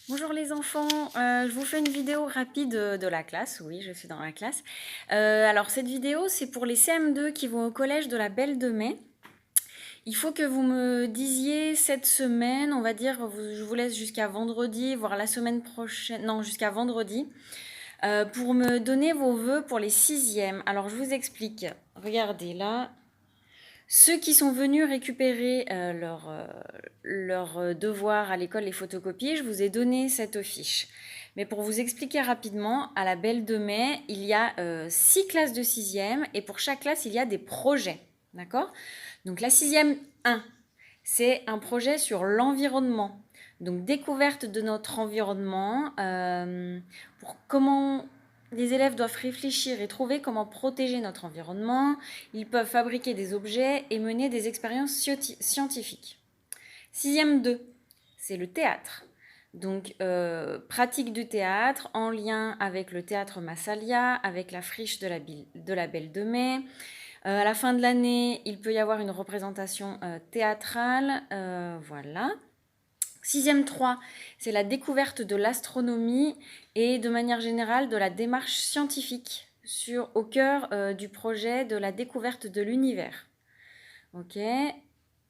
Bonjour les enfants, je vous fais une vidéo rapide de la classe, oui je suis dans la classe. Alors cette vidéo c'est pour les CM2 qui vont au collège de la Belle de Mai. Il faut que vous me disiez cette semaine, on va dire, je vous laisse jusqu'à vendredi, voire la semaine prochaine, non jusqu'à vendredi, pour me donner vos vœux pour les 6e. Alors je vous explique, regardez là. Ceux qui sont venus récupérer leurs devoirs à l'école, les photocopies, je vous ai donné cette fiche. Mais pour vous expliquer rapidement, à la Belle de Mai, il y a 6 classes de 6e et pour chaque classe, il y a des projets. D'accord? Donc la 6e 1, c'est un projet sur l'environnement. Donc découverte de notre environnement, pour comment les élèves doivent réfléchir et trouver comment protéger notre environnement. Ils peuvent fabriquer des objets et mener des expériences scientifiques. 6e 2, c'est le théâtre. Donc, pratique du théâtre en lien avec le théâtre Massalia, avec la friche de la Belle de Mai. À la fin de l'année, il peut y avoir une représentation théâtrale. Voilà. 6e 3, c'est la découverte de l'astronomie et de manière générale de la démarche scientifique au cœur du projet de la découverte de l'univers. Ok.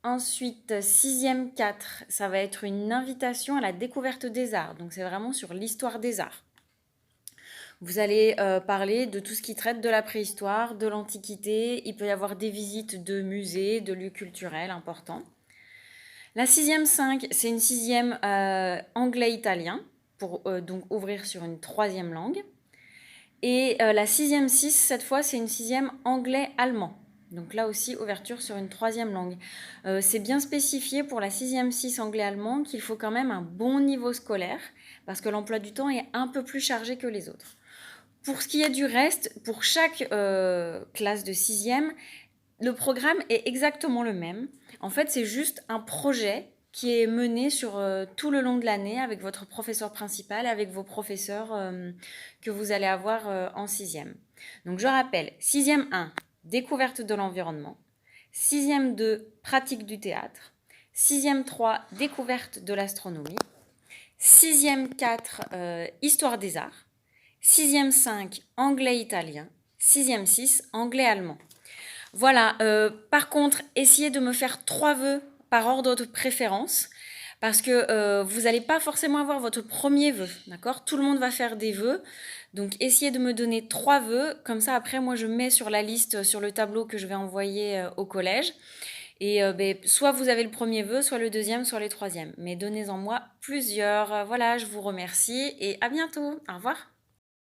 Ensuite, 6e 4, ça va être une invitation à la découverte des arts. Donc c'est vraiment sur l'histoire des arts. Vous allez parler de tout ce qui traite de la préhistoire, de l'Antiquité. Il peut y avoir des visites de musées, de lieux culturels importants. La 6e 5, c'est une 6e anglais-italien, pour donc ouvrir sur une 3e langue. Et la 6e 6, cette fois, c'est une 6e anglais-allemand. Donc là aussi, ouverture sur une 3e langue. C'est bien spécifié pour la 6e 6 anglais-allemand qu'il faut quand même un bon niveau scolaire, parce que l'emploi du temps est un peu plus chargé que les autres. Pour ce qui est du reste, pour chaque classe de 6e, le programme est exactement le même. En fait, c'est juste un projet qui est mené sur tout le long de l'année avec votre professeur principal et avec vos professeurs que vous allez avoir en 6e. Donc, je rappelle, 6e 1, découverte de l'environnement. 6e 2, pratique du théâtre. 6e 3, découverte de l'astronomie. 6e 4, histoire des arts. 6e 5, anglais-italien. 6e 6, anglais-allemand. Voilà, par contre, essayez de me faire 3 vœux par ordre de préférence, parce que vous n'allez pas forcément avoir votre premier vœu, d'accord? Tout le monde va faire des vœux, donc essayez de me donner 3 vœux, comme ça après moi je mets sur la liste, sur le tableau que je vais envoyer au collège, et soit vous avez le premier vœu, soit le deuxième, soit le troisième, mais donnez-en moi plusieurs. Voilà, je vous remercie et à bientôt, au revoir.